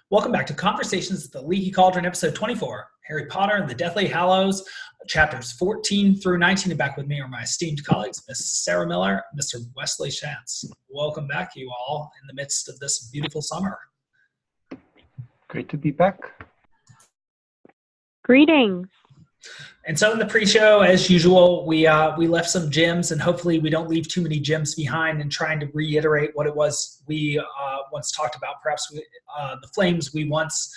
Welcome back to Conversations at the Leaky, Cauldron, episode 24, Harry Potter and the Deathly Hallows, chapters 14 through 19. And back with me are my esteemed colleagues, Miss Sarah Miller, Mr. Wesley Schantz. Welcome back, you all, in the midst of this beautiful summer. Great to be back. Greetings. And so in the pre-show, as usual, we left some gems, and hopefully we don't leave too many gems behind in trying to reiterate what it was we once talked about. Perhaps the flames we once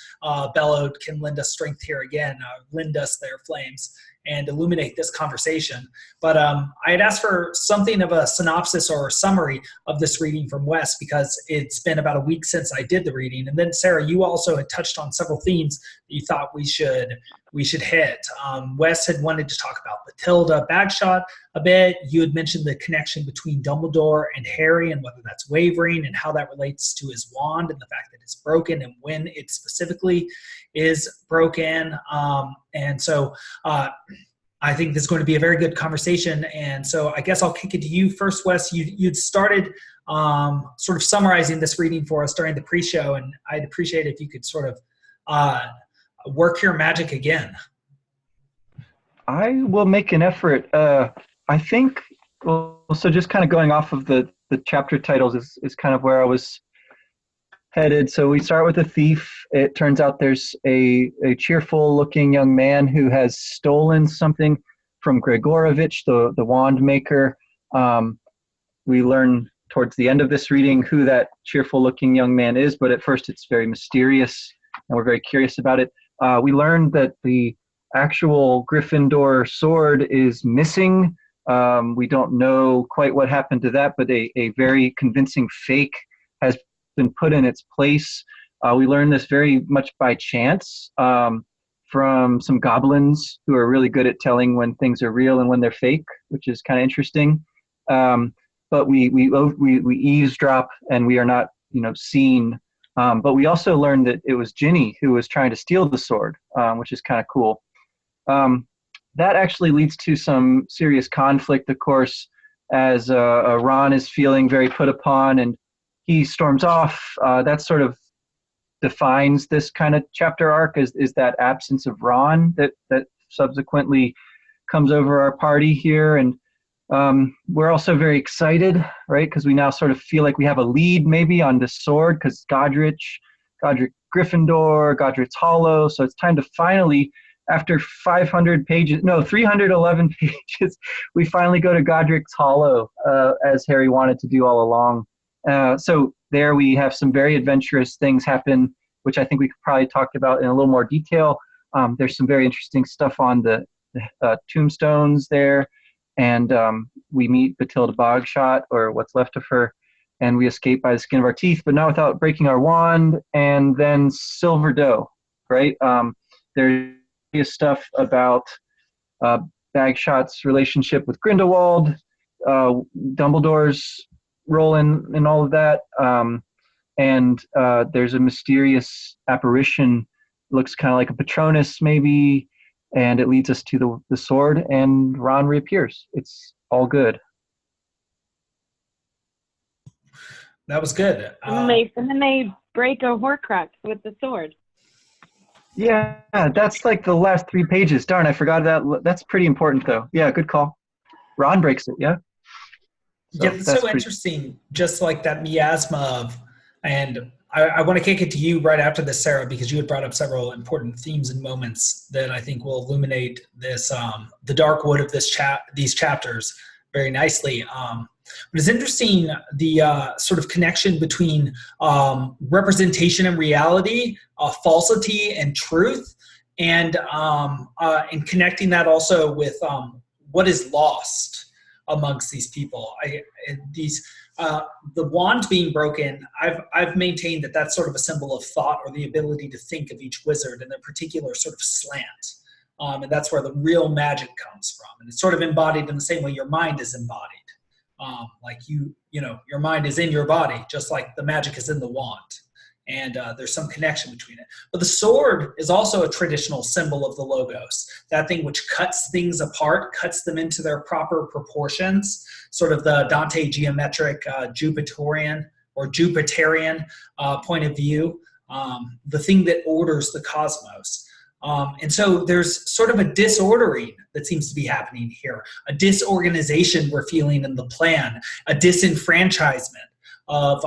bellowed can lend us strength here again, lend us their flames, and illuminate this conversation. But I had asked for something of a synopsis or a summary of this reading from Wes, because it's been about a week since I did the reading. And then, Sarah, you also had touched on several themes that you thought we should hit. Wes had wanted to talk about Matilda Bagshot a bit. You had mentioned the connection between Dumbledore and Harry and whether that's wavering and how that relates to his wand and the fact that it's broken and when it specifically is broken. And so I think this is going to be a very good conversation. And so I guess I'll kick it to you first, Wes. You'd started sort of summarizing this reading for us during the pre-show, and I'd appreciate it if you could sort of work your magic again. I will make an effort. I think, well, so just kind of going off of the chapter titles is kind of where I was headed. So we start with a thief. It turns out there's a cheerful looking young man who has stolen something from Gregorovich, the wand maker. We learn towards the end of this reading who that cheerful looking young man is, but at first it's very mysterious and we're very curious about it. We learned that the actual Gryffindor sword is missing. We don't know quite what happened to that, but a very convincing fake has been put in its place. We learned this very much by chance from some goblins who are really good at telling when things are real and when they're fake, which is kind of interesting. But we eavesdrop and we are not, seen. But we also learned that it was Ginny who was trying to steal the sword, which is kind of cool. That actually leads to some serious conflict, of course, as Ron is feeling very put upon and he storms off. That sort of defines this kind of chapter arc, is that absence of Ron that subsequently comes over our party here. And we're also very excited, right? Because we now sort of feel like we have a lead maybe on this sword, because Godric Gryffindor, Godric's Hollow. So it's time to finally, after 311 pages, we finally go to Godric's Hollow, as Harry wanted to do all along. So there we have some very adventurous things happen, which I think we could probably talk about in a little more detail. There's some very interesting stuff on the tombstones there. And we meet Matilda Bagshot, or what's left of her, and we escape by the skin of our teeth, but not without breaking our wand. And then Silver Doe, right? There's stuff about Bagshot's relationship with Grindelwald, Dumbledore's role in all of that. And there's a mysterious apparition, looks kind of like a Patronus maybe, and it leads us to the sword, and Ron reappears. It's all good. That was good. And then they break a Horcrux with the sword. Yeah, that's like the last 3 pages. Darn, I forgot that. That's pretty important, though. Yeah, good call. Ron breaks it, yeah? Yeah, it's so interesting, just like that miasma of, and I want to kick it to you right after this, Sarah, because you had brought up several important themes and moments that I think will illuminate this, the dark wood of these chapters very nicely. But it's interesting, the sort of connection between representation and reality, falsity and truth, and connecting that also with what is lost amongst these people. The wand being broken, I've maintained that that's sort of a symbol of thought, or the ability to think of each wizard in their particular sort of slant. And that's where the real magic comes from. And it's sort of embodied in the same way your mind is embodied. Like your mind is in your body, just like the magic is in the wand. And there's some connection between it. But the sword is also a traditional symbol of the Logos, that thing which cuts things apart, cuts them into their proper proportions, sort of the Dante geometric Jupiterian point of view. the thing that orders the cosmos. And so there's sort of a disordering that seems to be happening here, a disorganization we're feeling in the plan, a disenfranchisement of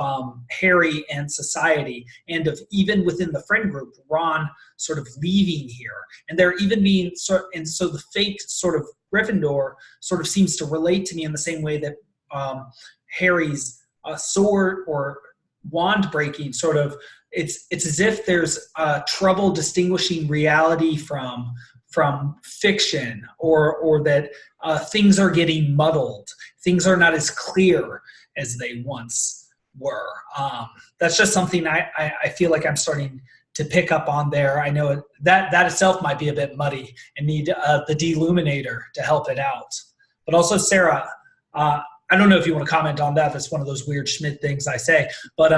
Harry and society, and of even within the friend group, Ron sort of leaving here. And they're even being and so the fake sort of Gryffindor sort of seems to relate to me in the same way that Harry's sword or wand breaking sort of, it's as if there's trouble distinguishing reality from fiction, or that things are getting muddled. Things are not as clear as they once were. That's just something I feel like I'm starting to pick up on there. I know that itself might be a bit muddy and need the Deluminator to help it out. But also, Sarah, I don't know if you want to comment on that. That's one of those weird Schmidt things I say. But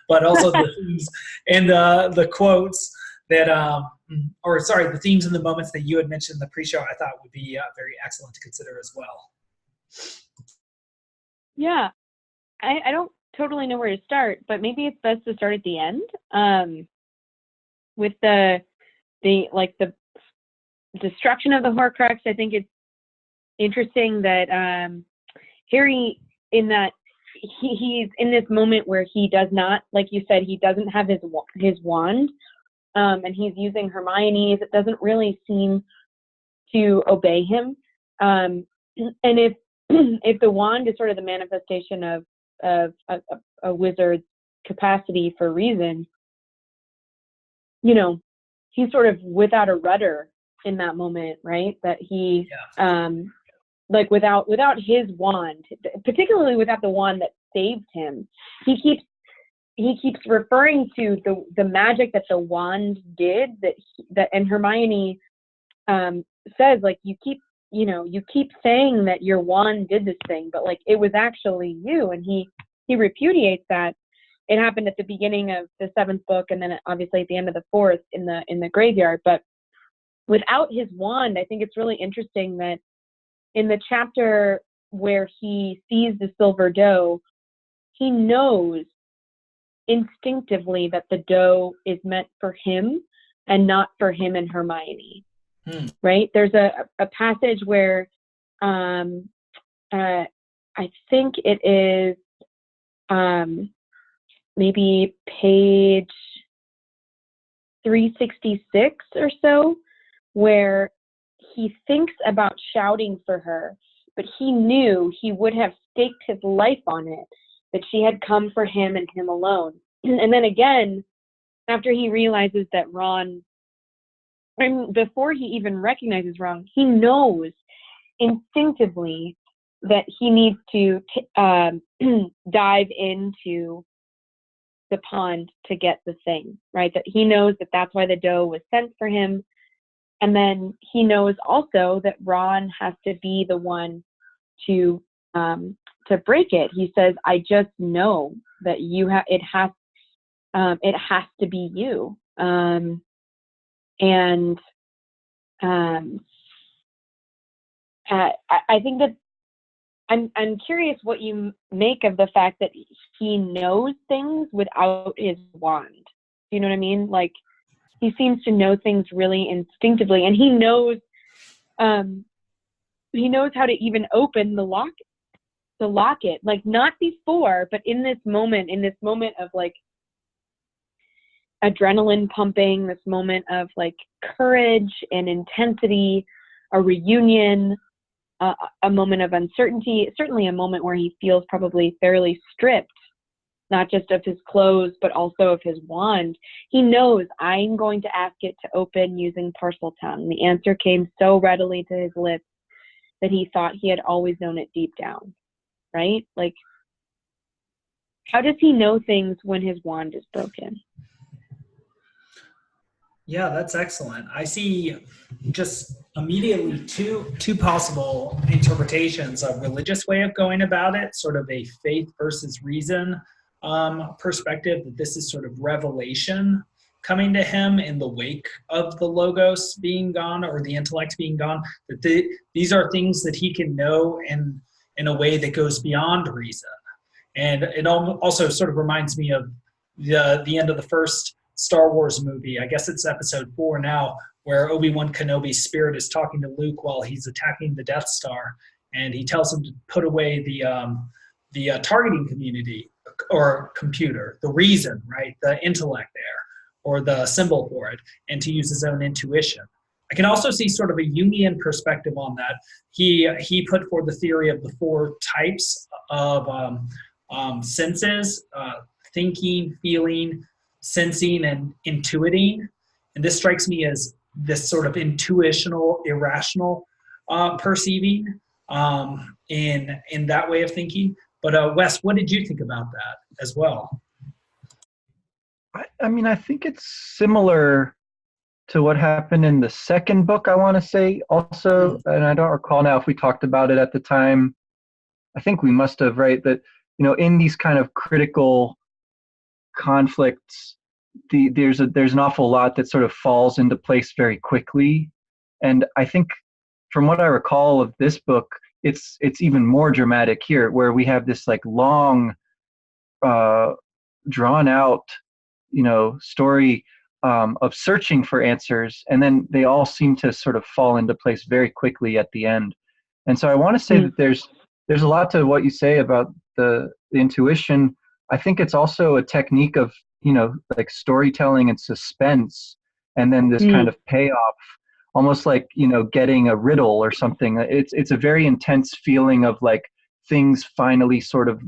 but also the themes and the quotes that, the themes and the moments that you had mentioned in the pre-show, I thought would be very excellent to consider as well. Yeah, I don't totally know where to start, but maybe it's best to start at the end with the destruction of the Horcrux. I think it's interesting that Harry, in that he's in this moment where he does not, like you said, he doesn't have his wand, and he's using Hermione's. It doesn't really seem to obey him. And if the wand is sort of the manifestation of a wizard's capacity for reason, he's sort of without a rudder in that moment, right? That he, without his wand, particularly without the wand that saved him, he keeps referring to the magic that the wand did, and Hermione says, like, you keep saying that your wand did this thing, but like it was actually you. And he repudiates that. It happened at the beginning of the 7th book, and then obviously at the end of the 4th in the graveyard. But without his wand, I think it's really interesting that in the chapter where he sees the silver doe, he knows instinctively that the doe is meant for him and not for him and Hermione. Right? There's a passage where I think it is maybe page 366 or so, where he thinks about shouting for her, but he knew he would have staked his life on it, that she had come for him and him alone. And then again, after he realizes that Ron, and before he even recognizes Ron, he knows instinctively that he needs to dive into the pond to get the thing, right? That he knows that that's why the doe was sent for him. And then he knows also that Ron has to be the one to break it. He says, "I just know that it has to be you." I think that I'm curious what you make of the fact that he knows things without his wand. Do you know what I mean? Like, he seems to know things really instinctively, and he knows how to even open the locket. Like, not before, but in this moment of like adrenaline pumping, this moment of like courage and intensity, a reunion, a moment of uncertainty, certainly a moment where he feels probably fairly stripped, not just of his clothes, but also of his wand. He knows, I'm going to ask it to open using Parseltongue. The answer came so readily to his lips that he thought he had always known it deep down, right? Like, how does he know things when his wand is broken? Yeah, that's excellent. I see just immediately two possible interpretations: a religious way of going about it, sort of a faith versus reason perspective, that this is sort of revelation coming to him in the wake of the logos being gone, or the intellect being gone, that these are things that he can know in a way that goes beyond reason. And it also sort of reminds me of the end of the first Star Wars movie. I guess it's episode 4 now, where Obi-Wan Kenobi's spirit is talking to Luke while he's attacking the Death Star, and he tells him to put away the targeting community or computer, the reason, right, the intellect there, or the symbol for it, and to use his own intuition. I can also see sort of a Jungian perspective on that. He put forth the theory of the 4 types of senses: thinking, feeling, sensing, and intuiting. And this strikes me as this sort of intuitional, irrational perceiving in that way of thinking. But Wes, what did you think about that as well? I mean, I think it's similar to what happened in the second book, I want to say also, and I don't recall now if we talked about it at the time. I think we must have, right? That, in these kind of critical conflicts, there's an awful lot that sort of falls into place very quickly. And I think from what I recall of this book, it's even more dramatic here, where we have this like long, drawn out, story of searching for answers, and then they all seem to sort of fall into place very quickly at the end. And so I want to say that there's a lot to what you say about the intuition. I think it's also a technique of like storytelling and suspense, and then this kind of payoff, almost like getting a riddle or something. It's a very intense feeling of like things finally sort of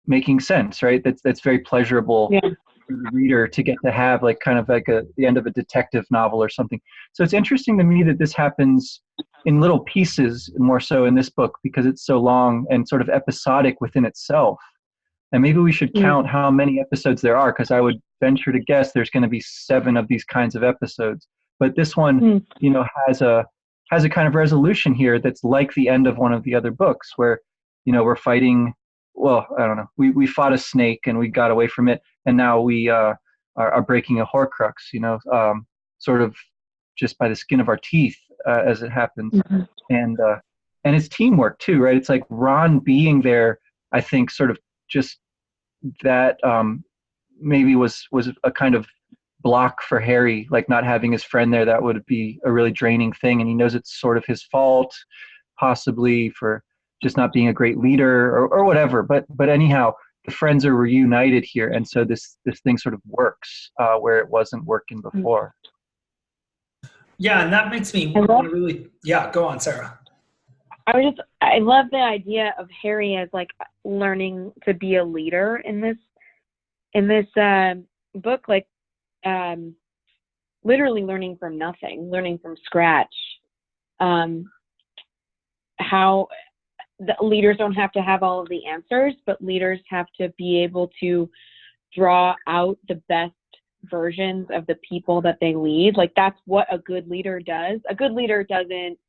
making sense, right? That's very pleasurable. Yeah. The reader to get to have like kind of like the end of a detective novel or something. So it's interesting to me that this happens in little pieces, more so in this book, because it's so long and sort of episodic within itself. And maybe we should count how many episodes there are, because I would venture to guess there's going to be 7 of these kinds of episodes. But this one, has a kind of resolution here that's like the end of one of the other books, where we're fighting. Well, I don't know. We fought a snake and we got away from it, and now we are breaking a Horcrux. Sort of just by the skin of our teeth as it happens, and it's teamwork too, right? It's like Ron being there. I think sort of just that maybe was a kind of block for Harry, like not having his friend there. That would be a really draining thing, and he knows it's sort of his fault, possibly for just not being a great leader or whatever. But anyhow, the friends are reunited here, and so this thing sort of works where it wasn't working before. Yeah, and that makes me want to really. Yeah, go on, Sarah. I love the idea of Harry as like learning to be a leader in this book, like literally learning from nothing, learning from scratch. How the leaders don't have to have all of the answers, but leaders have to be able to draw out the best versions of the people that they lead. Like that's what a good leader does. A good leader doesn't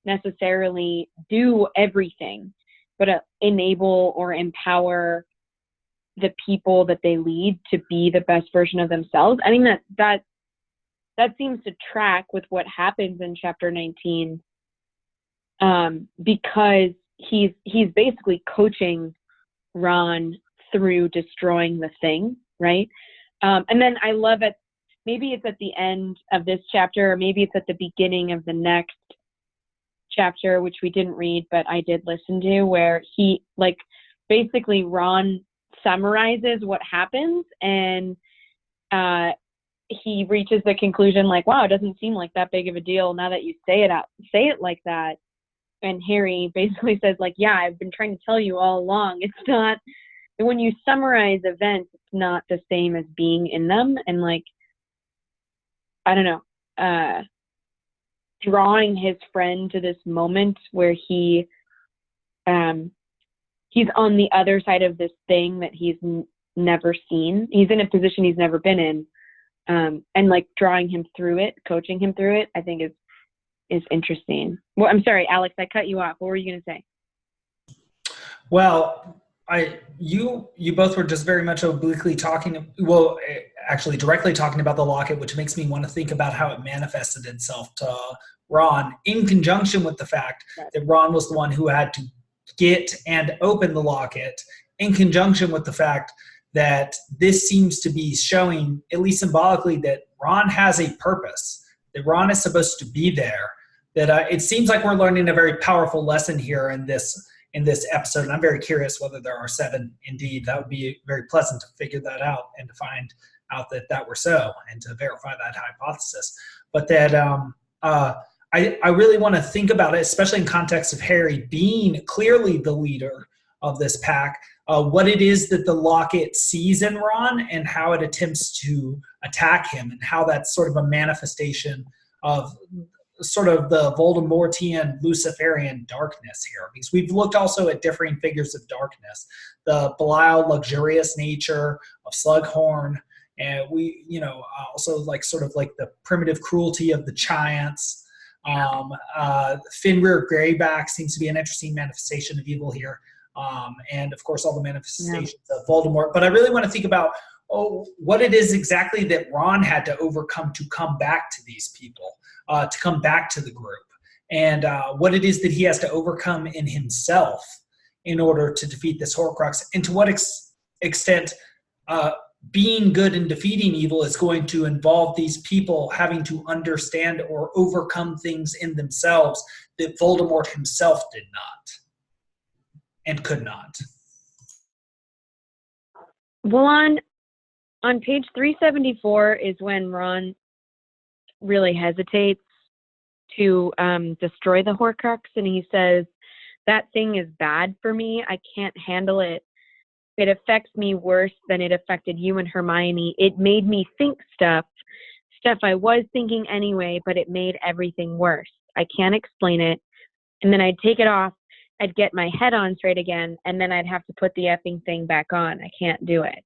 necessarily do everything, but enable or empower the people that they lead to be the best version of themselves. I mean, that seems to track with what happens in chapter 19, because he's basically coaching Ron through destroying the thing, right? And then I love it. Maybe it's at the end of this chapter, or maybe it's at the beginning of the next chapter, which we didn't read, but I did listen to, where he, like, basically Ron summarizes what happens, and he reaches the conclusion, like, wow, it doesn't seem like that big of a deal now that you say it like that. And Harry basically says, like, yeah, I've been trying to tell you all along. It's not, when you summarize events, it's not the same as being in them. And, like, I don't know, drawing his friend to this moment where he's on the other side of this thing that he's never seen. He's in a position he's never been in. And, like, drawing him through it, coaching him through it, I think is interesting. Well, I'm sorry, Alex, I cut you off. What were you going to say? Well, you both were just very much obliquely talking, well, actually directly talking about the locket, which makes me want to think about how it manifested itself to Ron, in conjunction with the fact that Ron was the one who had to get and open the locket, in conjunction with the fact that this seems to be showing, at least symbolically, that Ron has a purpose, that Ron is supposed to be there, that it seems like we're learning a very powerful lesson here in this episode. And I'm very curious whether there are 7 indeed. That would be very pleasant to figure that out and to find out that were so, and to verify that hypothesis. But that I really want to think about it, especially in context of Harry being clearly the leader of this pack, what it is that the locket sees in Ron and how it attempts to attack him, and how that's sort of a manifestation of sort of the Voldemortian Luciferian darkness here, because we've looked also at differing figures of darkness, the Belial luxurious nature of Slughorn, and we, also like sort of like the primitive cruelty of the Giants. Fenrir Greyback seems to be an interesting manifestation of evil here, and of course all the manifestations of Voldemort. But I really want to think about what it is exactly that Ron had to overcome to come back to these people. To come back to the group, and what it is that he has to overcome in himself in order to defeat this Horcrux, and to what extent being good and defeating evil is going to involve these people having to understand or overcome things in themselves that Voldemort himself did not and could not. Well, on page 374 is when Ron really hesitates to destroy the Horcrux, and he says, "That thing is bad for me. I can't handle it. It affects me worse than it affected you and Hermione. It made me think stuff I was thinking anyway, but it made everything worse. I can't explain it. And then I'd take it off, I'd get my head on straight again, and then I'd have to put the effing thing back on. I can't do it."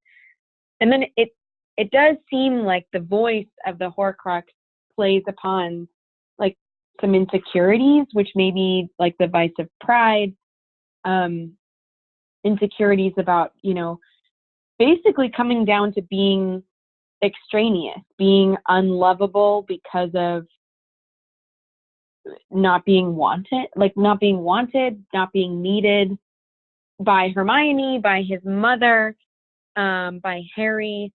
And then it does seem like the voice of the Horcrux plays upon like some insecurities, which may be like the vice of pride, insecurities about, basically coming down to being extraneous, being unlovable because of not being wanted, not being needed by Hermione, by his mother, by Harry,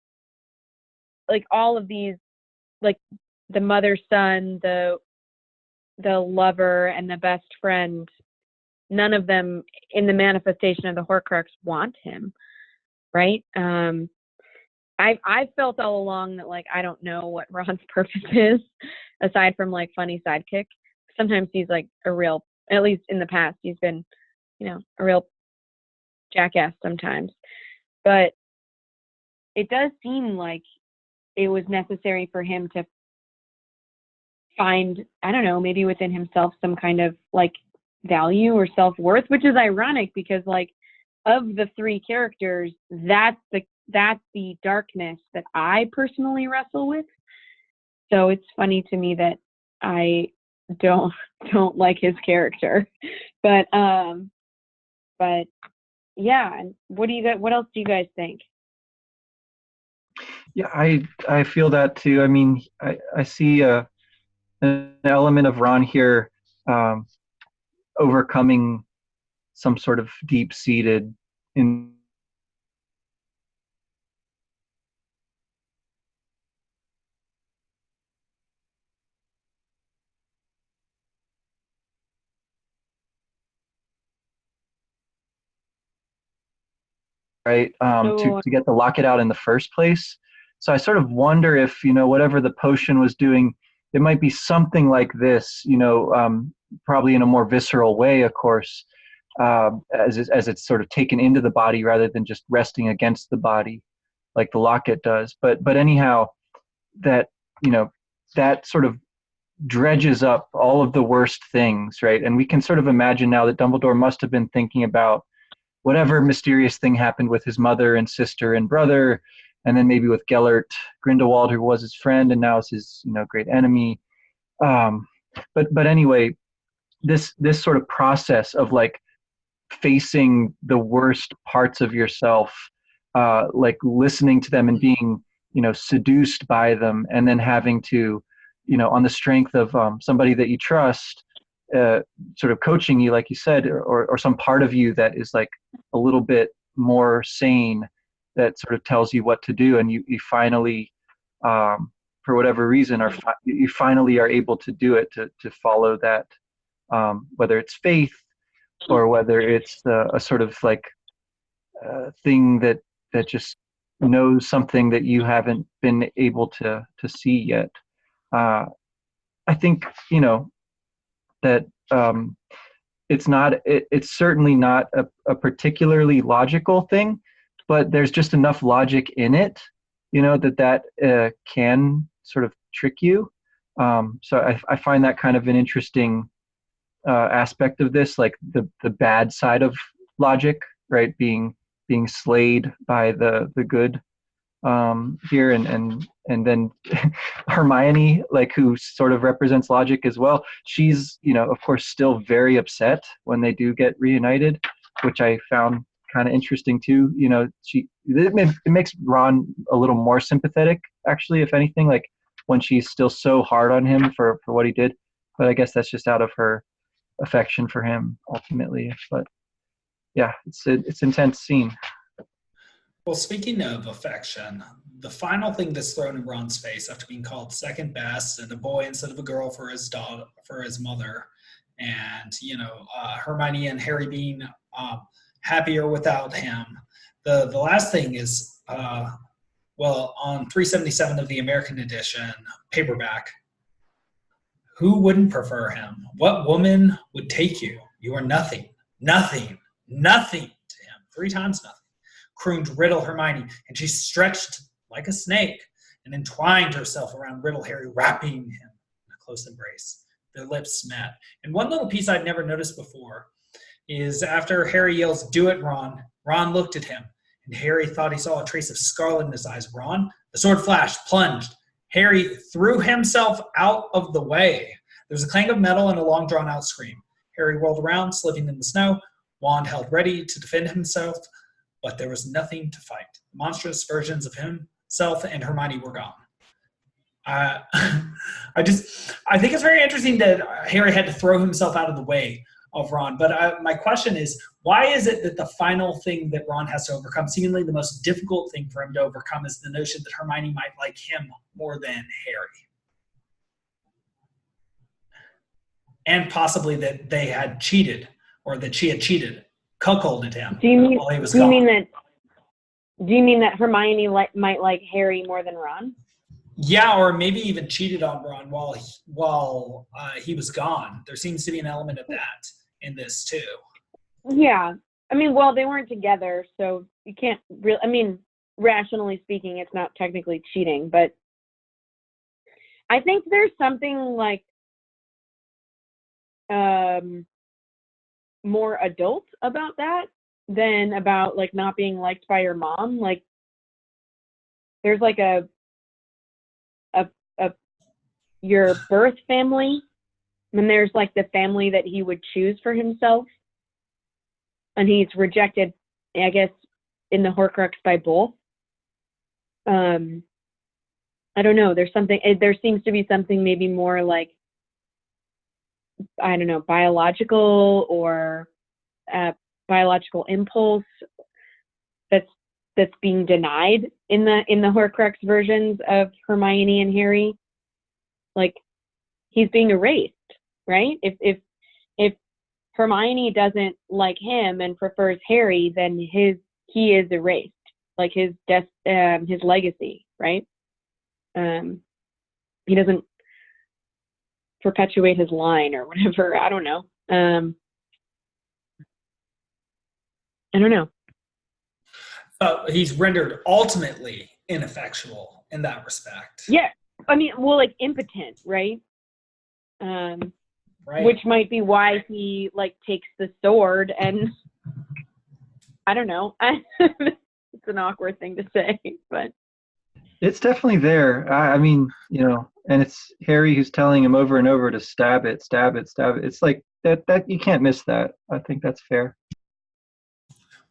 like all of these, like the mother, son, the lover, and the best friend, none of them in the manifestation of the Horcrux want him, right? I've felt all along that like I don't know what Ron's purpose is, aside from like funny sidekick. Sometimes he's like a real, at least in the past, he's been, a real jackass sometimes. But it does seem like it was necessary for him to find, I don't know, maybe within himself some kind of like value or self-worth, which is ironic because like of the 3 characters, that's the darkness that I personally wrestle with. So it's funny to me that I don't like his character. But yeah, what else do you guys think? Yeah, I feel that too. I mean, I see an element of Ron here overcoming some sort of deep-seated right to get the locket out in the first place. So I sort of wonder if, whatever the potion was doing, it might be something like this, probably in a more visceral way, of course, as it's sort of taken into the body rather than just resting against the body like the locket does. But anyhow, that, that sort of dredges up all of the worst things, right? And we can sort of imagine now that Dumbledore must have been thinking about whatever mysterious thing happened with his mother and sister and brother, and then maybe with Gellert Grindelwald, who was his friend and now is his, great enemy. But anyway, this sort of process of like facing the worst parts of yourself, like listening to them and being, seduced by them, and then having to, on the strength of somebody that you trust, sort of coaching you, like you said, or some part of you that is like a little bit more sane, that sort of tells you what to do, and you finally, for whatever reason, you finally are able to do it, to follow that, whether it's faith or whether it's a sort of like thing that just knows something that you haven't been able to see yet. I think, that it's certainly not a particularly logical thing, but there's just enough logic in it, that can sort of trick you. So I find that kind of an interesting aspect of this, like the bad side of logic, right? Being slayed by the good here, and then Hermione, like, who sort of represents logic as well. She's, of course, still very upset when they do get reunited, which I found kind of interesting too. It makes Ron a little more sympathetic, actually, if anything, like when she's still so hard on him for what he did. But I guess that's just out of her affection for him ultimately. But yeah, it's intense scene. Well, speaking of affection, the final thing that's thrown in Ron's face after being called second best and a boy instead of a girl for his dog, for his mother, and Hermione and Harry being happier without him. The last thing is, on 377 of the American edition paperback, who wouldn't prefer him? What woman would take you? You are nothing, nothing, nothing to him. 3 times nothing. Crooned Riddle Hermione, and she stretched like a snake and entwined herself around Riddle Harry, wrapping him in a close embrace. Their lips met. And one little piece I'd never noticed before is after Harry yells, "Do it, Ron," Ron looked at him, and Harry thought he saw a trace of scarlet in his eyes. Ron, the sword flashed, plunged. Harry threw himself out of the way. There was a clang of metal and a long drawn-out scream. Harry whirled around, slipping in the snow, wand held ready to defend himself, but there was nothing to fight. Monstrous versions of himself and Hermione were gone. I think it's very interesting that Harry had to throw himself out of the way of Ron. But my question is, why is it that the final thing that Ron has to overcome, seemingly the most difficult thing for him to overcome, is the notion that Hermione might like him more than Harry? And possibly that they had cheated, or that she had cheated, cuckolded him while he was gone. Do you mean that Hermione might like Harry more than Ron? Yeah, or maybe even cheated on Ron while he was gone. There seems to be an element of that in this too. Yeah. I mean, well, they weren't together, so you can't really, I mean, rationally speaking, it's not technically cheating, but I think there's something like more adult about that than about like not being liked by your mom. Like there's like a your birth family, and there's like the family that he would choose for himself, and he's rejected, I guess, in the Horcrux by both. I don't know, there seems to be something maybe more like, I don't know, biological or biological impulse that's being denied in the Horcrux versions of Hermione and Harry. Like he's being erased, right? If Hermione doesn't like him and prefers Harry, then he is erased, like his legacy, right? He doesn't perpetuate his line or whatever. I don't know. I don't know. He's rendered ultimately ineffectual in that respect. Yeah. I mean, well, like impotent, right? Right. Which might be why he like takes the sword, and I don't know. It's an awkward thing to say, but it's definitely there. I mean, and it's Harry who's telling him over and over to stab it, stab it, stab it. It's like that you can't miss that. I think that's fair.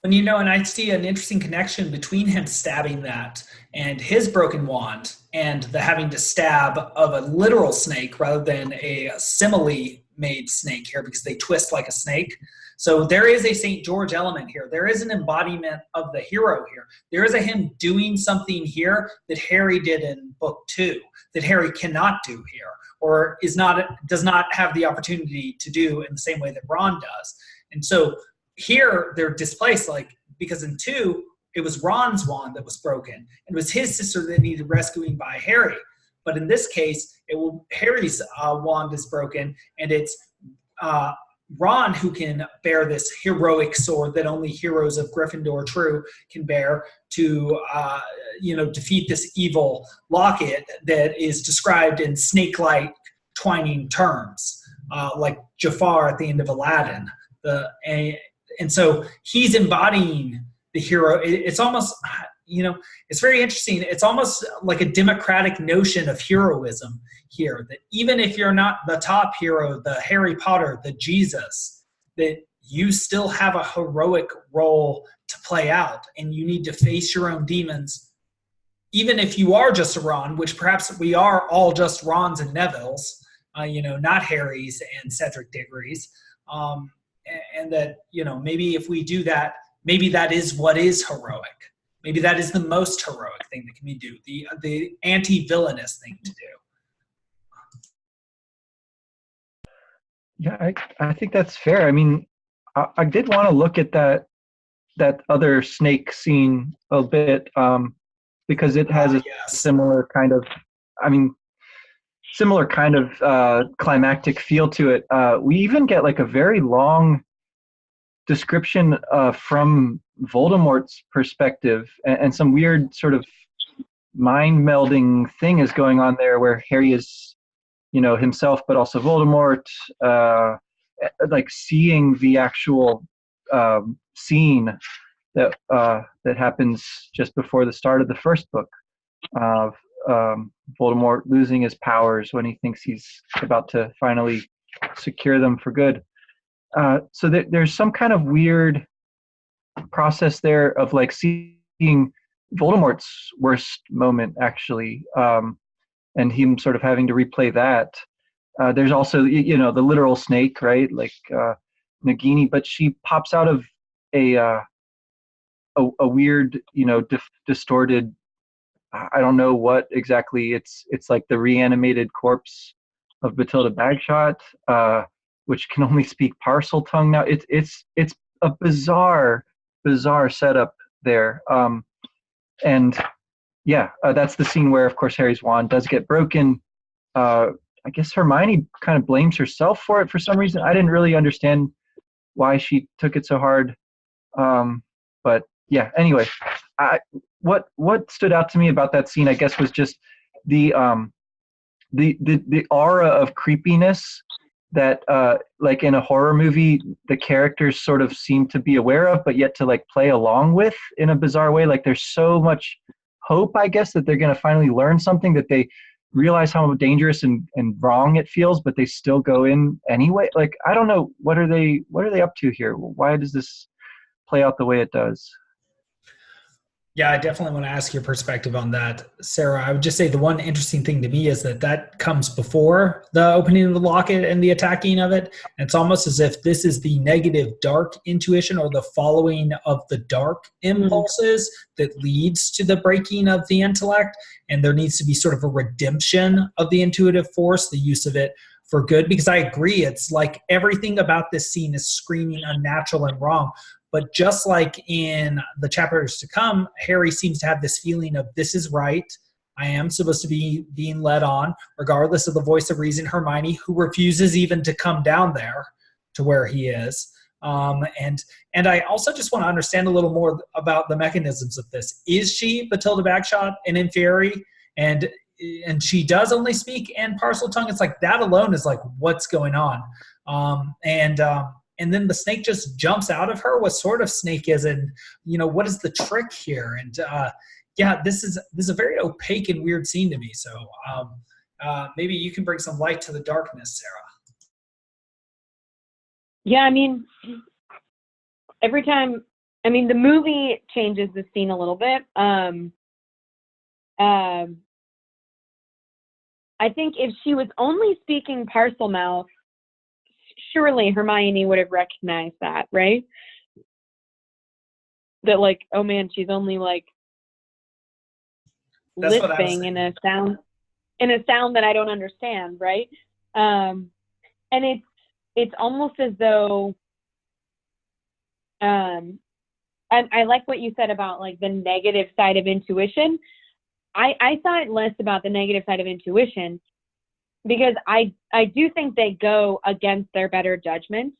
And and I see an interesting connection between him stabbing that and his broken wand and the having to stab of a literal snake rather than a simile made snake here because they twist like a snake. So there is a St. George element here. There is an embodiment of the hero here. There is a him doing something here that Harry did in book 2 that Harry cannot do here, or does not have the opportunity to do in the same way that Ron does. And so here they're displaced, like, because in 2 it was Ron's wand that was broken. It was his sister that needed rescuing by Harry. But in this case, Harry's wand is broken, and it's Ron who can bear this heroic sword that only heroes of Gryffindor True can bear to, defeat this evil locket that is described in snake-like twining terms, like Jafar at the end of Aladdin. And so he's embodying the hero. It's almost, it's very interesting. It's almost like a democratic notion of heroism here, that even if you're not the top hero, the Harry Potter, the Jesus, that you still have a heroic role to play out, and you need to face your own demons, even if you are just a Ron, which perhaps we are all just Rons and Nevilles, not Harrys and Cedric Diggory's, and that, maybe if we do that, maybe that is what is heroic. Maybe that is the most heroic thing that can be do, the anti-villainous thing to do. Yeah, I think that's fair. I mean, I did want to look at that other snake scene a bit, because it has a similar kind of climactic feel to it. We even get like a very long description from Voldemort's perspective, and some weird sort of mind melding thing is going on there, where Harry is, himself, but also Voldemort, like seeing the actual scene that happens just before the start of the first book of Voldemort losing his powers when he thinks he's about to finally secure them for good. So there's some kind of weird process there of like seeing Voldemort's worst moment, actually, and him sort of having to replay that. There's also, the literal snake, right? Like Nagini, but she pops out of a weird, distorted, I don't know what exactly. It's like the reanimated corpse of Bathilda Bagshot, which can only speak parcel tongue now. It's a bizarre setup there. And yeah, that's the scene where, of course, Harry's wand does get broken. I guess Hermione kind of blames herself for it for some reason. I didn't really understand why she took it so hard. But yeah, anyway, what stood out to me about that scene, I guess, was just the aura of creepiness that, like in a horror movie, the characters sort of seem to be aware of, but yet to like play along with in a bizarre way. Like there's so much hope, I guess, that they're going to finally learn something, that they realize how dangerous and wrong it feels, but they still go in anyway. Like, I don't know, what are they up to here? Why does this play out the way it does? Yeah, I definitely want to ask your perspective on that, Sarah. I would just say the one interesting thing to me is that comes before the opening of the locket and the attacking of it. And it's almost as if this is the negative dark intuition, or the following of the dark impulses that leads to the breaking of the intellect. And there needs to be sort of a redemption of the intuitive force, the use of it for good. Because I agree, it's like everything about this scene is screaming unnatural and wrong. But just like in the chapters to come, Harry seems to have this feeling of, this is right. I am supposed to be being led on, regardless of the voice of reason, Hermione, who refuses even to come down there to where he is. And I also just want to understand a little more about the mechanisms of this. Is she Bathilda Bagshot and Inferi? And she does only speak in parcel tongue. It's like that alone is like, what's going on? And then the snake just jumps out of her. What sort of snake is it? What is the trick here? And this is a very opaque and weird scene to me. So maybe you can bring some light to the darkness, Sarah. Yeah, I mean, every time, the movie changes the scene a little bit. I think if she was only speaking Parselmouth, surely Hermione would have recognized that, right? That like, oh man, she's only like That's what I was lisping thinking. in a sound that I don't understand, right? And it's almost as though, and I like what you said about like the negative side of intuition. I thought less about the negative side of intuition because I do think they go against their better judgment.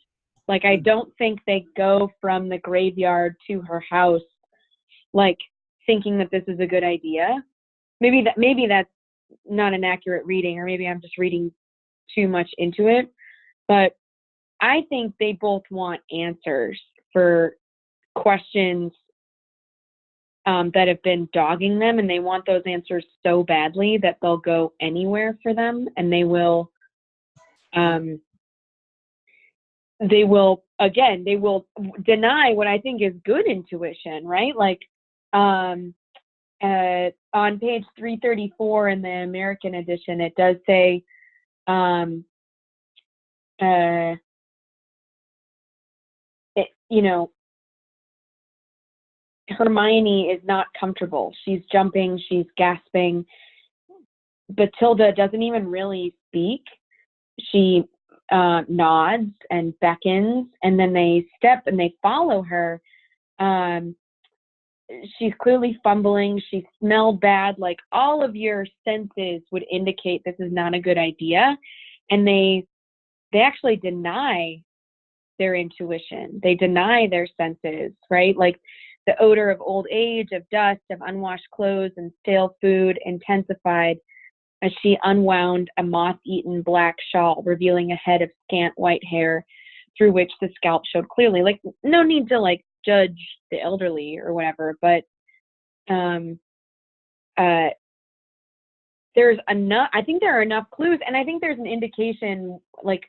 Like, I don't think they go from the graveyard to her house, like thinking that this is a good idea. Maybe that's not an accurate reading, or maybe I'm just reading too much into it. But I think they both want answers for questions that have been dogging them, and they want those answers so badly that they'll go anywhere for them, and they will deny what I think is good intuition, right? Like on page 334 in the American edition, it does say Hermione is not comfortable. She's jumping, she's gasping. Bathilda doesn't even really speak. She nods and beckons, and then they step and they follow her. She's clearly fumbling. She smelled bad. Like, all of your senses would indicate this is not a good idea. And they actually deny their intuition. They deny their senses, right? Like, the odor of old age, of dust, of unwashed clothes, and stale food intensified as she unwound a moth-eaten black shawl, revealing a head of scant white hair through which the scalp showed clearly. Like, no need to, like, judge the elderly or whatever, but there's enough, I think there are enough clues, and I think there's an indication, like,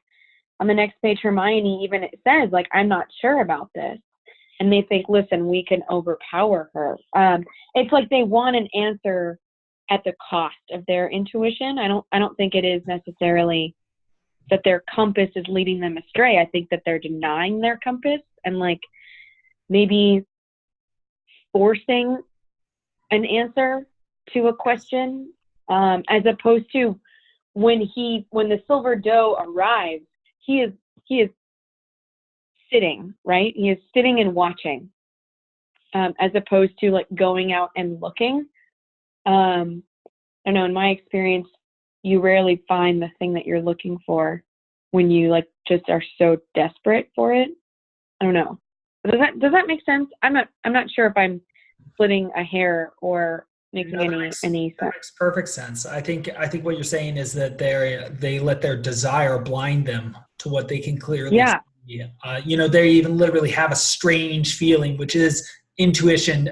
on the next page, Hermione even it says, like, I'm not sure about this. And they think, listen, we can overpower her. It's like they want an answer at the cost of their intuition. I don't think it is necessarily that their compass is leading them astray. I think that they're denying their compass and, like, maybe forcing an answer to a question, as opposed to when the silver doe arrives, he is sitting, right? He is sitting and watching, as opposed to, like, going out and looking. I don't know, in my experience, you rarely find the thing that you're looking for when you, like, just are so desperate for it. I don't know. Does that make sense? I'm not sure if I'm splitting a hair or making any sense. That makes perfect sense. I think what you're saying is that they let their desire blind them to what they can clearly see. They even literally have a strange feeling, which is intuition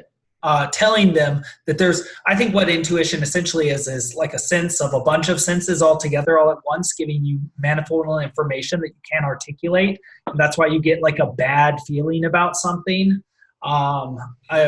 telling them that I think what intuition essentially is like a sense of a bunch of senses all together all at once, giving you manifold information that you can't articulate. And that's why you get, like, a bad feeling about something,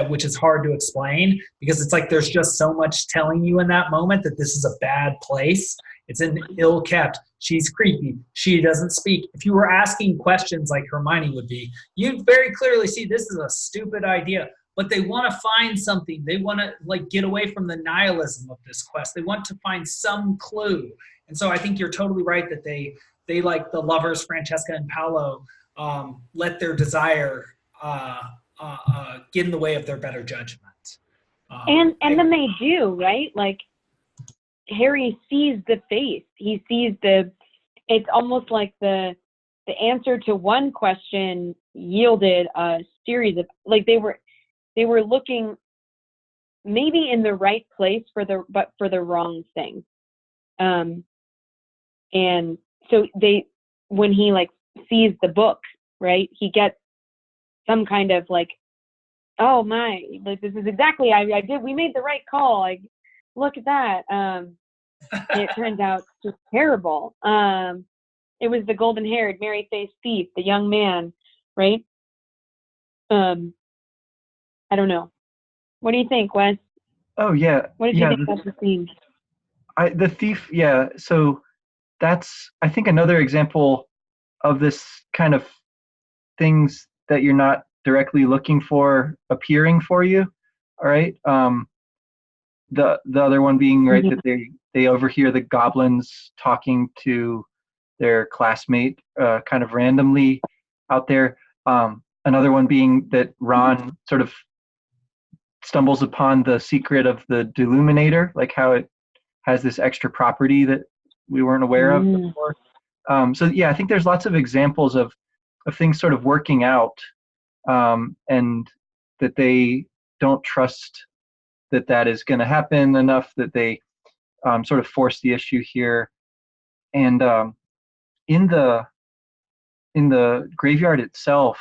which is hard to explain, because it's like there's just so much telling you in that moment that this is a bad place. It's an ill kept. She's creepy. She doesn't speak. If you were asking questions like Hermione would be, you'd very clearly see this is a stupid idea. But they want to find something. They want to, like, get away from the nihilism of this quest. They want to find some clue. And so I think you're totally right that they like the lovers, Francesca and Paolo, let their desire get in the way of their better judgment. And then they do, right? Like, Harry sees the face. He sees it's almost like the answer to one question yielded a series of, like, they were looking maybe in the right place for the wrong thing. And so when he, like, sees the book, right, he gets some kind of, like, oh my, like, this is exactly, we made the right call. Like, look at that. It turns out just terrible. It was the golden-haired, merry-faced thief, the young man, right? I don't know. What do you think, Wes? Oh yeah. What did you think about the scene? The thief, yeah. So that's, I think, another example of this kind of things that you're not directly looking for appearing for you. All right. The other one being right that they overhear the goblins talking to their classmate kind of randomly out there. Another one being that Ron sort of stumbles upon the secret of the Deluminator, like how it has this extra property that we weren't aware of before. So yeah, I think there's lots of examples of things sort of working out, and that they don't trust that is going to happen enough that they sort of force the issue here. And in the graveyard itself,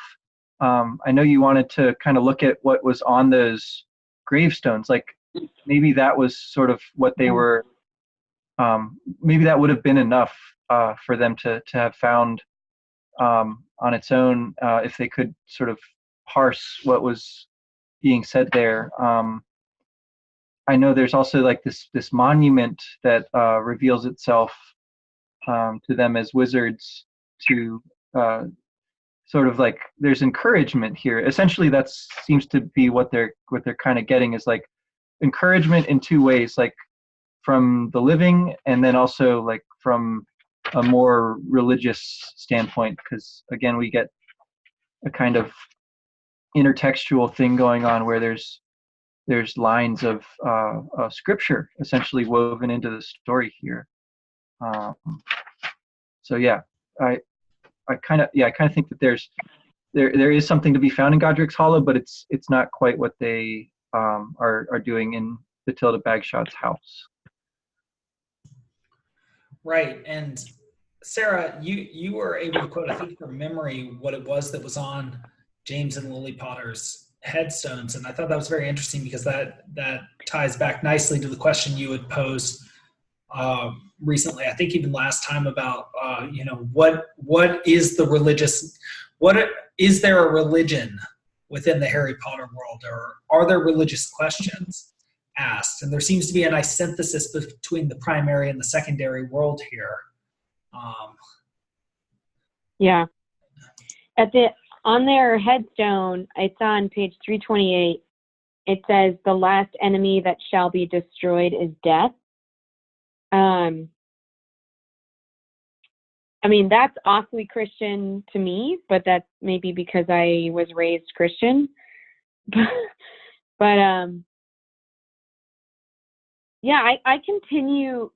I know you wanted to kind of look at what was on those gravestones. Like maybe that was sort of what they were. Maybe that would have been enough for them to have found on its own if they could sort of parse what was being said there. I know there's also like this monument that reveals itself to them as wizards to sort of like there's encouragement here. Essentially, that seems to be what they're kind of getting is like encouragement in two ways, like from the living and then also like from a more religious standpoint, because again we get a kind of intertextual thing going on where there's lines of scripture essentially woven into the story here. So yeah, I kind of think that there is something to be found in Godric's Hollow, but it's not quite what they are doing in Bathilda Bagshot's house. Right. And Sarah, you were able to quote, I think from memory, what it was that was on James and Lily Potter's headstones. And I thought that was very interesting because that ties back nicely to the question you had posed recently, I think even last time about, what is the religious, is there a religion within the Harry Potter world, or are there religious questions asked? And there seems to be a nice synthesis between the primary and the secondary world here. Yeah. On their headstone, it's on page 328. It says, "The last enemy that shall be destroyed is death." I mean, that's awfully Christian to me, but that's maybe because I was raised Christian. But yeah, I continue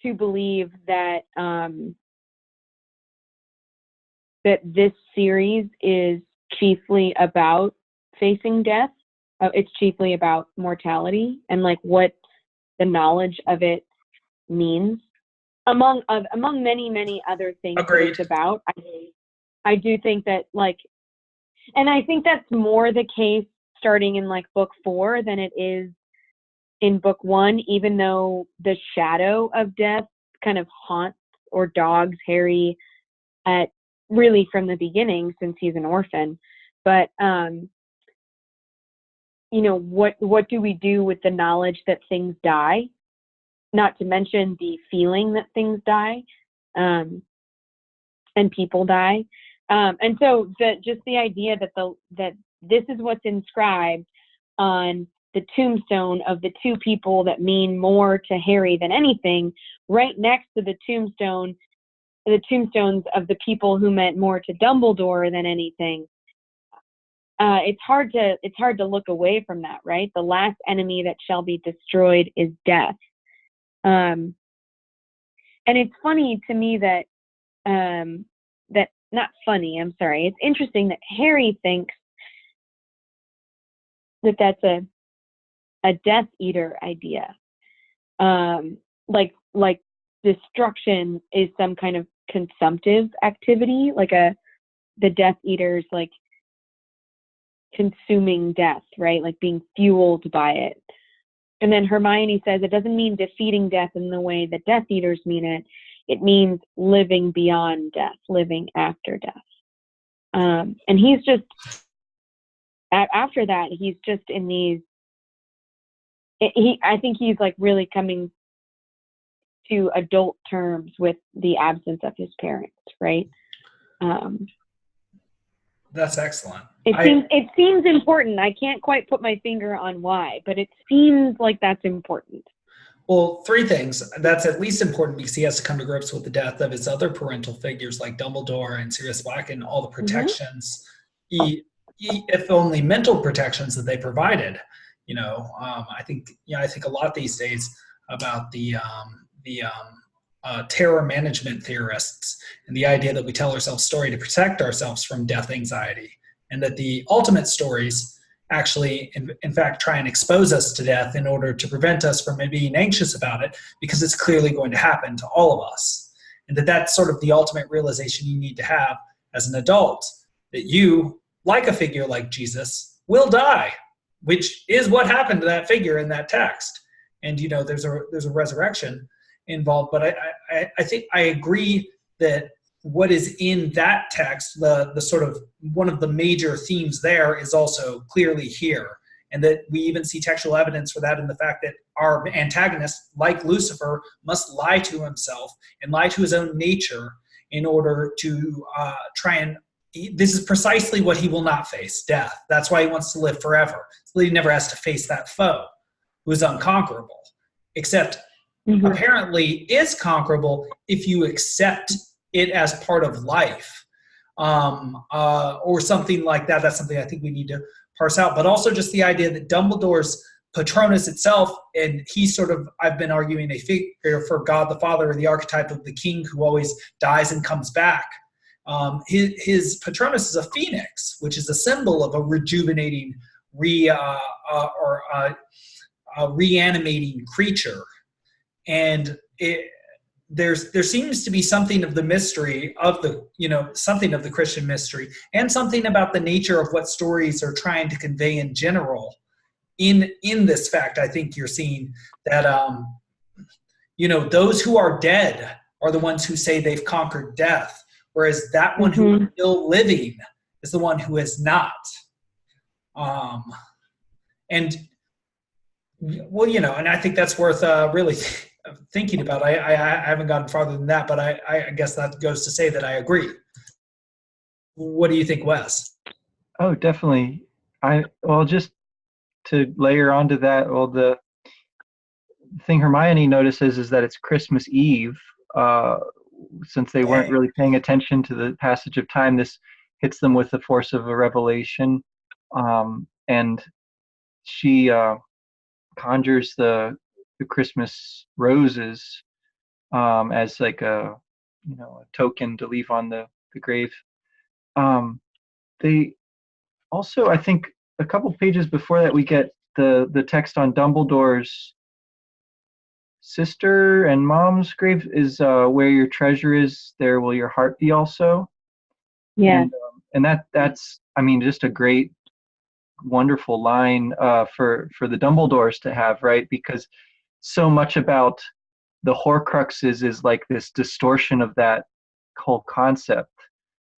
to believe that that this series is chiefly about facing death. It's chiefly about mortality and like what the knowledge of it means, among many other things. Agreed. That it's about. I do think that and I think that's more the case starting in like book 4 than it is in book 1, even though the shadow of death kind of haunts or dogs Harry at really from the beginning since he's an orphan. But what do we do with the knowledge that things die? Not to mention the feeling that things die, and people die. And so just the idea that this is what's inscribed on the tombstone of the two people that mean more to Harry than anything, right next to the tombstones of the people who meant more to Dumbledore than anything. It's hard to look away from that, right? The last enemy that shall be destroyed is death. And it's funny to me that not funny, I'm sorry. It's interesting that Harry thinks that that's a Death Eater idea. Like destruction is some kind of consumptive activity, like the Death Eaters like consuming death, right? Like being fueled by it. And then Hermione says it doesn't mean defeating death in the way that Death Eaters mean it. It means living beyond death, living after death. And he's just, after that, he's just in these, I think he's like really coming to adult terms with the absence of his parents, right? That's excellent. It seems important. I can't quite put my finger on why, but it seems like that's important. Well, three things. That's at least important because he has to come to grips with the death of his other parental figures like Dumbledore and Sirius Black and all the protections, if only mental protections that they provided. I think a lot these days about the terror management theorists and the idea that we tell ourselves story to protect ourselves from death anxiety, and that the ultimate stories actually, in fact, try and expose us to death in order to prevent us from being anxious about it, because it's clearly going to happen to all of us. And that's sort of the ultimate realization you need to have as an adult, that you, like a figure like Jesus, will die, which is what happened to that figure in that text. And, there's a resurrection involved. But I think I agree that what is in that text, the sort of one of the major themes there, is also clearly here. And that we even see textual evidence for that in the fact that our antagonist, like Lucifer, must lie to himself and lie to his own nature in order to try and, this is precisely what he will not face, death. That's why he wants to live forever. So he never has to face that foe who is unconquerable, except apparently is conquerable if you accept it as part of life, or something like that. That's something I think we need to parse out. But also just the idea that Dumbledore's Patronus itself, and he's sort of, I've been arguing, a figure for God the Father, or the archetype of the king who always dies and comes back. His Patronus is a phoenix, which is a symbol of a rejuvenating, reanimating creature. And there seems to be something of the mystery of the, something of the Christian mystery, and something about the nature of what stories are trying to convey in general in this fact. I think you're seeing that, those who are dead are the ones who say they've conquered death, whereas that one who is still living is the one who has not. And I think that's worth really thinking about. I haven't gotten farther than that, but I guess that goes to say that I agree. What do you think, Wes? Oh, definitely. Just to layer onto that, the thing Hermione notices is that it's Christmas Eve. Since they weren't really paying attention to the passage of time, this hits them with the force of a revelation. And she conjures the Christmas roses as like a token to leave on the grave. They also, I think, a couple pages before that, we get the text on Dumbledore's sister and mom's grave is where your treasure is, there will your heart be also. Yeah. And that's just a great, wonderful line for the Dumbledores to have, right? Because so much about the Horcruxes is like this distortion of that whole concept.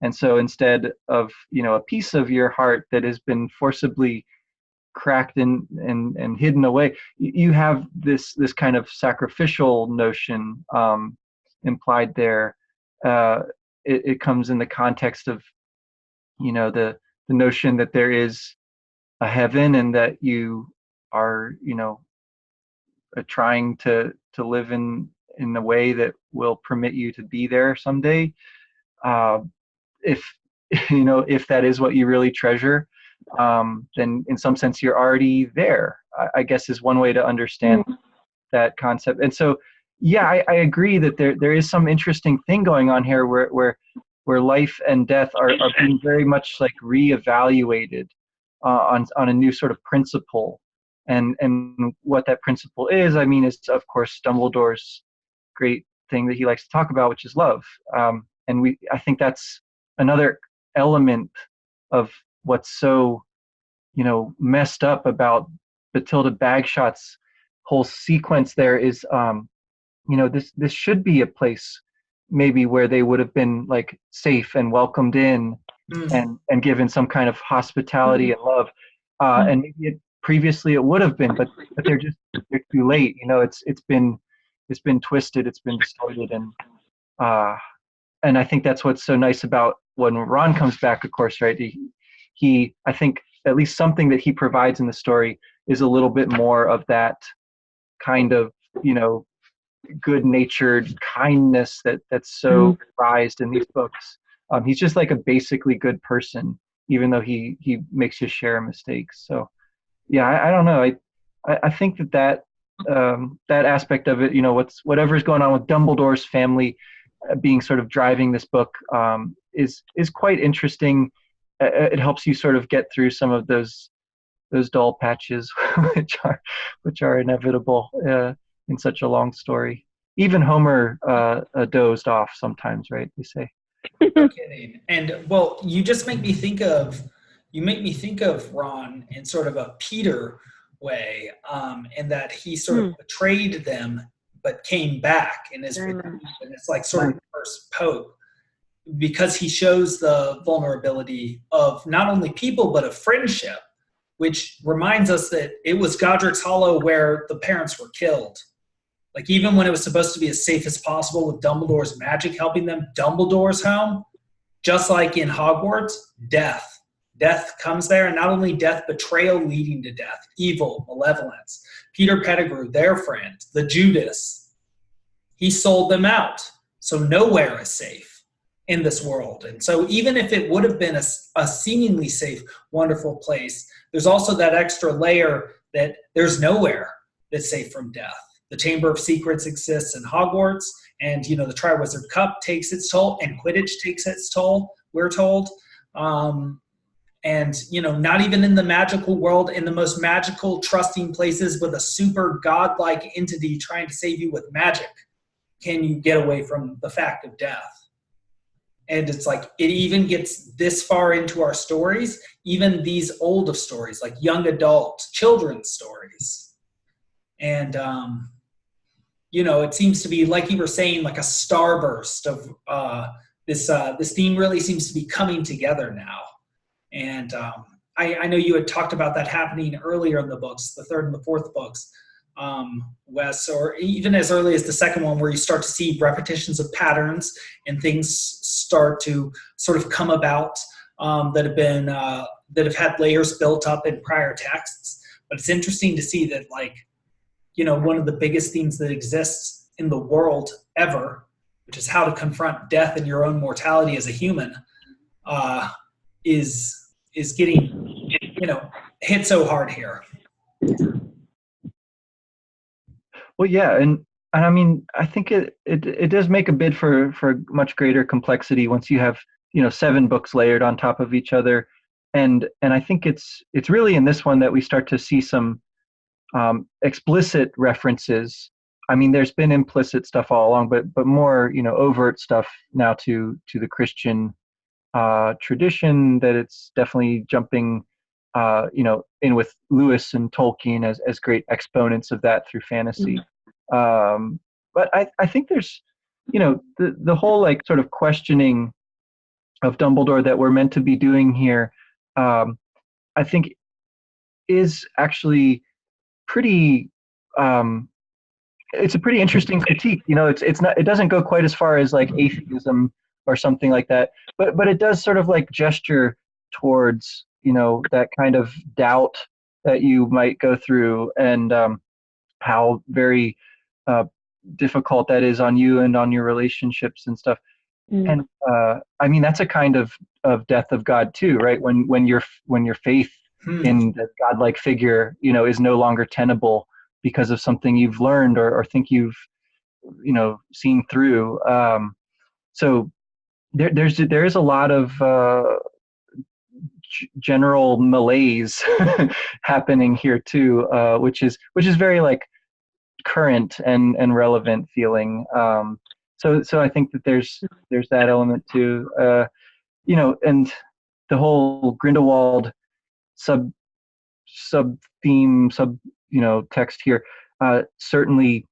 And so instead of a piece of your heart that has been forcibly cracked and hidden away, you have this kind of sacrificial notion implied there. It comes in the context of the notion that there is a heaven, and that you are trying to live in a way that will permit you to be there someday, if if that is what you really treasure, then in some sense you're already there, I guess, is one way to understand that concept. And so I agree that there is some interesting thing going on here where life and death are being very much like reevaluated on a new sort of principle. And what that principle is of course Dumbledore's great thing that he likes to talk about, which is love. And I think that's another element of what's so messed up about Bathilda Bagshot's whole sequence there is this should be a place maybe where they would have been like safe and welcomed in and given some kind of hospitality and love, and maybe previously it would have been, but they're too late. It's been it's been twisted, it's been distorted, and I think that's what's so nice about when Ron comes back, of course, right? He I think at least something that he provides in the story is a little bit more of that kind of, good-natured kindness that's so prized in these books. He's just like a basically good person, even though he makes you share mistakes. So yeah, I don't know. I think that aspect of it, whatever's going on with Dumbledore's family being sort of driving this book, is quite interesting. It helps you sort of get through some of those dull patches, which are inevitable in such a long story. Even Homer dozed off sometimes, right? They say. No kidding. And well, you make me think of Ron in sort of a Peter way, in that he sort of betrayed them but came back in his redemption. And it's like sort of the first Pope, because he shows the vulnerability of not only people but of friendship, which reminds us that it was Godric's Hollow where the parents were killed. Like, even when it was supposed to be as safe as possible with Dumbledore's magic helping them, Dumbledore's home, just like in Hogwarts, death. Death comes there, and not only death, betrayal leading to death, evil, malevolence. Peter Pettigrew, their friend, the Judas, he sold them out. So nowhere is safe in this world. And so even if it would have been a seemingly safe, wonderful place, there's also that extra layer that there's nowhere that's safe from death. The Chamber of Secrets exists in Hogwarts, and the Triwizard Cup takes its toll, and Quidditch takes its toll, we're told. And not even in the magical world, in the most magical, trusting places with a super godlike entity trying to save you with magic, can you get away from the fact of death. And it's like, it even gets this far into our stories, even these old of stories, like young adult, children's stories. And, it seems to be, like you were saying, like a starburst of this theme really seems to be coming together now. And I know you had talked about that happening earlier in the books, the third and the fourth books, Wes, or even as early as the second one, where you start to see repetitions of patterns and things start to sort of come about that have had layers built up in prior texts. But it's interesting to see that, like, one of the biggest themes that exists in the world ever, which is how to confront death and your own mortality as a human, is getting hit so hard here. Well, yeah, and I mean, I think it does make a bid for much greater complexity once you have 7 books layered on top of each other, and I think it's really in this one that we start to see some explicit references. I mean, there's been implicit stuff all along, but more overt stuff now to the Christian tradition, that it's definitely jumping in with Lewis and Tolkien as great exponents of that through fantasy. But I think there's the whole like sort of questioning of Dumbledore that we're meant to be doing here, I think is actually pretty it's a pretty interesting critique. It doesn't go quite as far as like atheism or something like that, but it does sort of like gesture towards that kind of doubt that you might go through, and how very difficult that is on you and on your relationships and stuff. And I mean, that's a kind of death of God too, right? When your faith in the godlike figure is no longer tenable because of something you've learned or think you've seen through. So there is a lot of general malaise happening here too, which is very like current and relevant feeling. So I think that there's that element too, and the whole Grindelwald sub theme text here certainly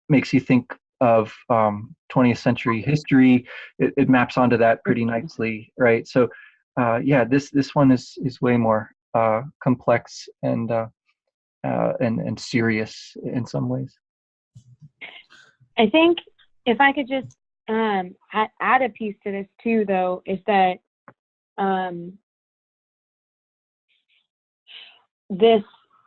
makes you think of 20th century history. It maps onto that pretty nicely, right? So this one is way more complex and serious in some ways. I think if I could just add a piece to this too, though, is that this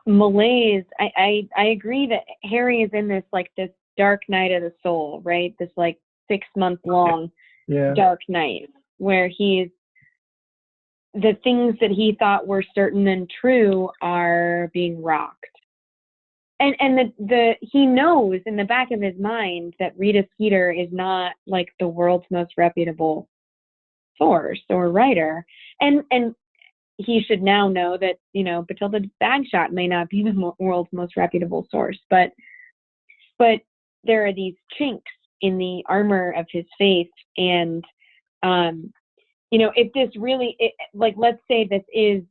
malaise. I agree that Harry is in this this dark night of the soul, right? This 6-month long dark night where the things that he thought were certain and true are being rocked. And he knows in the back of his mind that Rita Skeeter is not the world's most reputable source or writer. And he should now know that, Bathilda Bagshot may not be the world's most reputable source, but there are these chinks in the armor of his faith. And, if this really, let's say this is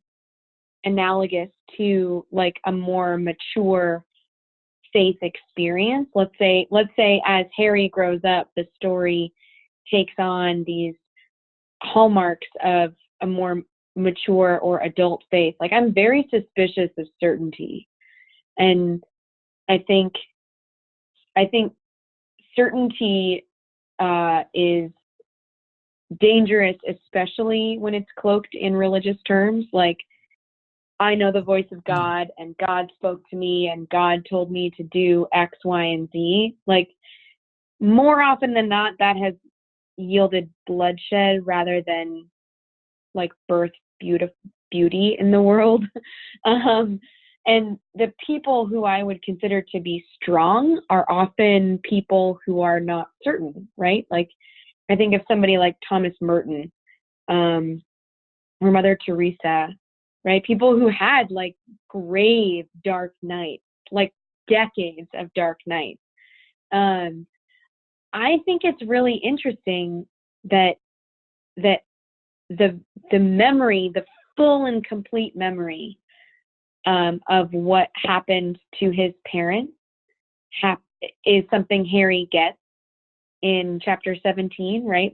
analogous to a more mature faith experience. Let's say as Harry grows up, the story takes on these hallmarks of a more mature or adult faith. I'm very suspicious of certainty, and I think certainty is dangerous, especially when it's cloaked in religious terms. I know the voice of God, and God spoke to me, and God told me to do X, Y, and Z. More often than not, that has yielded bloodshed rather than birth beauty in the world. And the people who I would consider to be strong are often people who are not certain, right? I think of somebody like Thomas Merton, or Mother Teresa, right? People who had grave dark nights, decades of dark nights. I think it's really interesting that the memory, the full and complete memory of what happened to his parents is something Harry gets in chapter 17, right?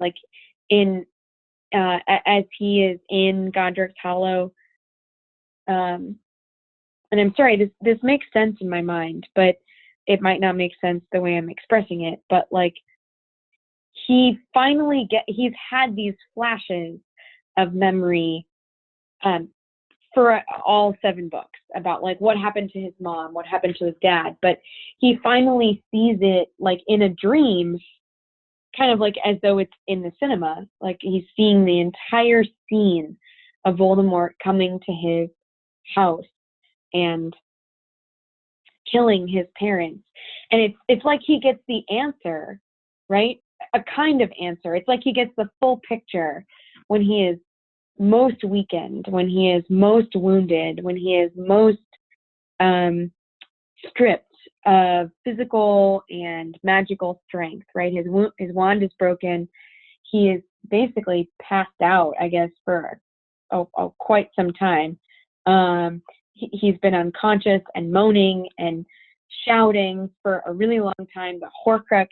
As he is in Godric's Hollow. And I'm sorry, this makes sense in my mind, but it might not make sense the way I'm expressing it. But he's had these flashes of memory for all 7 books about what happened to his mom, what happened to his dad, but he finally sees it in a dream, kind of as though it's in the cinema. He's seeing the entire scene of Voldemort coming to his house and killing his parents. And it's like he gets the answer, right? A kind of answer. It's like he gets the full picture when he is most weakened, when he is most wounded, when he is most stripped of physical and magical strength, right? His wand is broken. He is basically passed out, I guess, for quite some time. He's been unconscious and moaning and shouting for a really long time. The Horcrux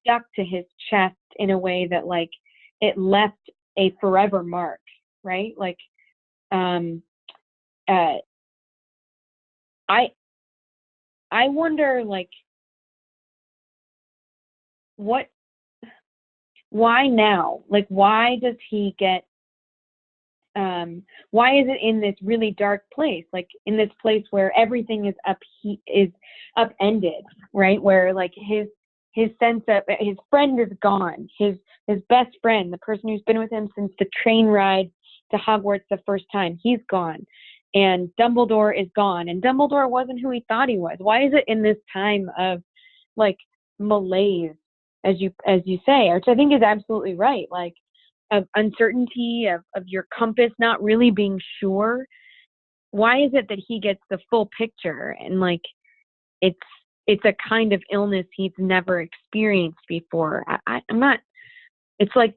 stuck to his chest in a way that it left a forever mark, right? I wonder why now? Why does he get why is it in this really dark place? In this place where everything is upended, right? Where his sense of his friend is gone. His best friend, the person who's been with him since the train ride to Hogwarts the first time, he's gone. And Dumbledore is gone. And Dumbledore wasn't who he thought he was. Why is it in this time of malaise, as you say, which I think is absolutely right, of uncertainty, of your compass not really being sure? Why is it that he gets the full picture and it's a kind of illness he's never experienced before? I'm not. It's like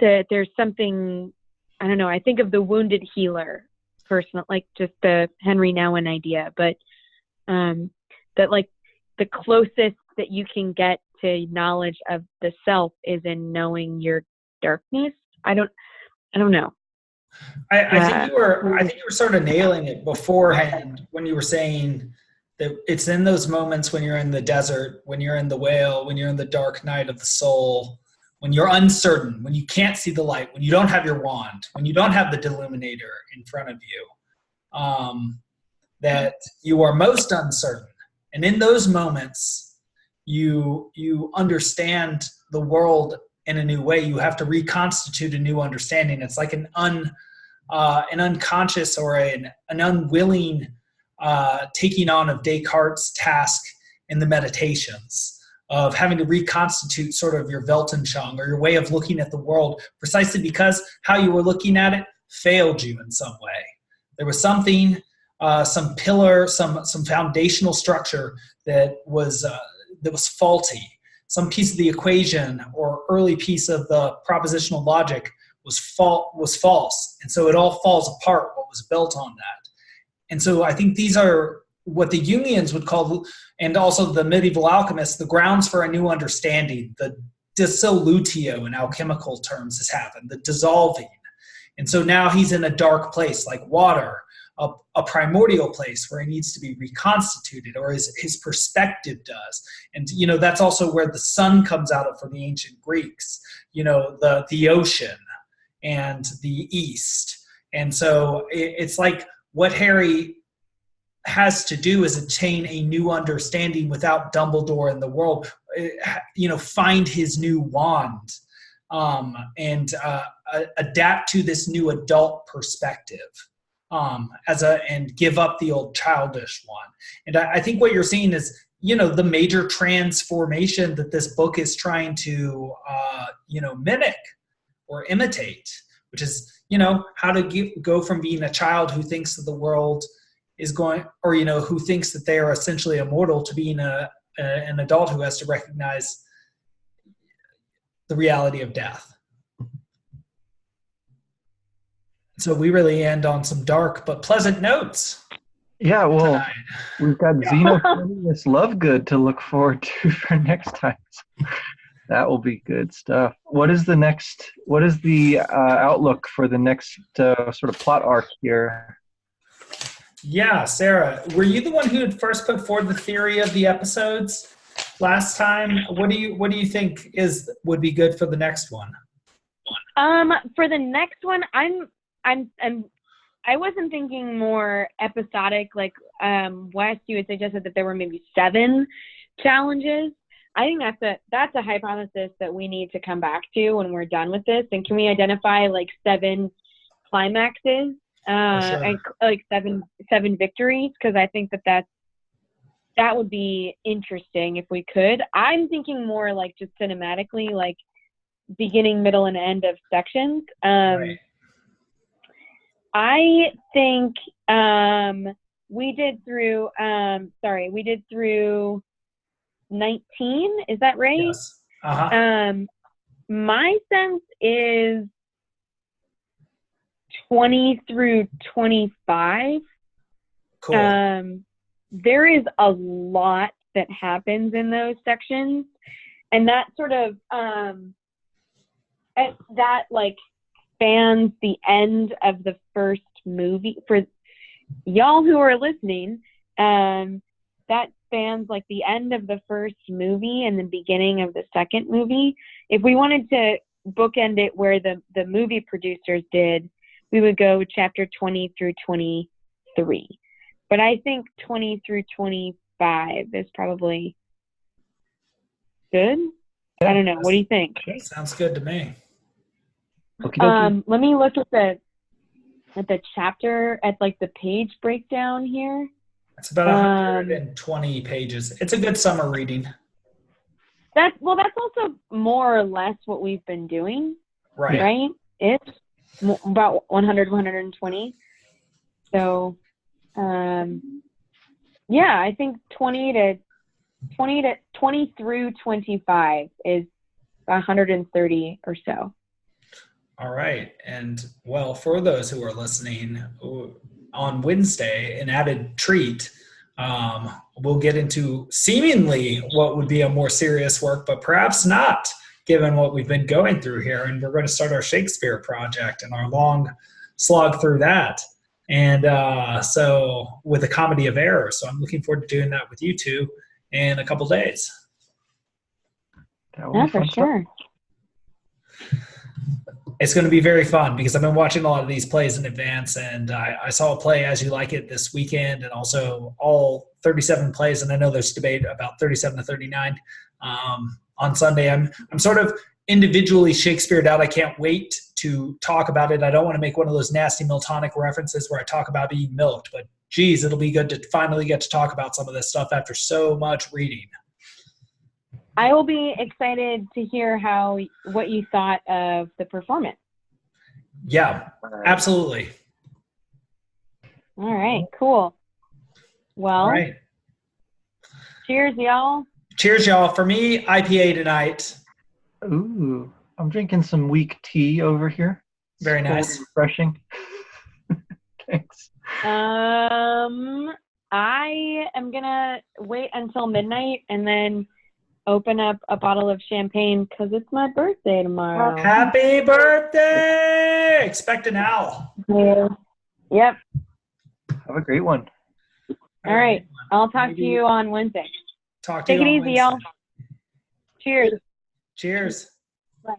there's something. I don't know. I think of the wounded healer, personally, just the Henry Nouwen idea, but that the closest that you can get to knowledge of the self is in knowing your darkness. I don't know. I think you were sort of nailing it beforehand when you were saying It's in those moments when you're in the desert, when you're in the whale, when you're in the dark night of the soul, when you're uncertain, when you can't see the light, when you don't have your wand, when you don't have the deluminator in front of you, that you are most uncertain. And in those moments, you understand the world in a new way. You have to reconstitute a new understanding. It's like an unconscious or an unwilling taking on of Descartes' task in the meditations of having to reconstitute sort of your Weltanschauung or your way of looking at the world, precisely because how you were looking at it failed you in some way. There was something, some pillar, some foundational structure that was faulty. Some piece of the equation or early piece of the propositional logic was false, and so it all falls apart. What was built on that, and so I think these are what the Jungians would call, and also the medieval alchemists, the grounds for a new understanding. The dissolutio in alchemical terms has happened, the dissolving, and so now he's in a dark place like water. A primordial place where he needs to be reconstituted, or his perspective does. And, that's also where the sun comes out of for the ancient Greeks, the ocean and the east. And so it's like what Harry has to do is attain a new understanding without Dumbledore in the world, find his new wand and adapt to this new adult perspective. And give up the old childish one. And I think what you're seeing is, the major transformation that this book is trying to, mimic or imitate, which is, how to go from being a child who thinks that the world is going, or, who thinks that they are essentially immortal, to being an adult who has to recognize the reality of death. So we really end on some dark but pleasant notes. Yeah, well, tonight. We've got Xenophonius Lovegood to look forward to for next time. That will be good stuff. What is the outlook for the next sort of plot arc here? Yeah, Sarah, were you the one who had first put forward the theory of the episodes last time? What do you think would be good for the next one? For the next one, I wasn't thinking more episodic, like Wes, you had suggested that there were maybe 7 challenges. I think that's a hypothesis that we need to come back to when we're done with this. And can we identify like 7 climaxes, Sure. and like seven victories? Because I think that would be interesting if we could. I'm thinking more like just cinematically, like beginning, middle, and end of sections. Right. I think we did through 19. Is that right? Yes. Uh-huh. My sense is 20 through 25. Cool. There is a lot that happens in those sections, and that sort of that like spans the end of the first movie. For y'all who are listening, that spans like the end of the first movie and the beginning of the second movie. If we wanted to bookend it where the movie producers did, we would go chapter 20 through 23. But I think 20 through 25 is probably good. I don't know. What do you think? Sounds good to me. Let me look at the chapter, at like the page breakdown here. It's about 120 pages. It's a good summer reading. That's also more or less what we've been doing. Right. Right? It's about 100, 120. So, yeah, I think 20 through 25 is 130 or so. All right. And well, for those who are listening, on Wednesday, an added treat, we'll get into seemingly what would be a more serious work, but perhaps not, given what we've been going through here. And we're going to start our Shakespeare project and our long slog through that. And so with a comedy of errors. So I'm looking forward to doing that with you two in a couple days. That will Yeah, be for fun stuff. sure. It's going to be very fun because I've been watching a lot of these plays in advance, and I saw a play As You Like It this weekend, and also all 37 plays. And I know there's debate about 37 to 39 on Sunday. I'm sort of individually Shakespeare'd out. I can't wait to talk about it. I don't want to make one of those nasty Miltonic references where I talk about being milked, but geez, it'll be good to finally get to talk about some of this stuff after so much reading. I will be excited to hear what you thought of the performance. Yeah, absolutely. All right, cool. Well, All right. cheers, y'all. Cheers, y'all. For me, IPA tonight. Ooh, I'm drinking some weak tea over here. Very It's cold nice. and refreshing. Thanks. I am gonna wait until midnight and then open up a bottle of champagne because it's my birthday tomorrow. Happy birthday! Expect an owl. Yeah. Yep. Have a great one. All right. I'll talk to you on Wednesday. Talk to Take you it on easy, Wednesday. y'all. Cheers. Cheers. Bye.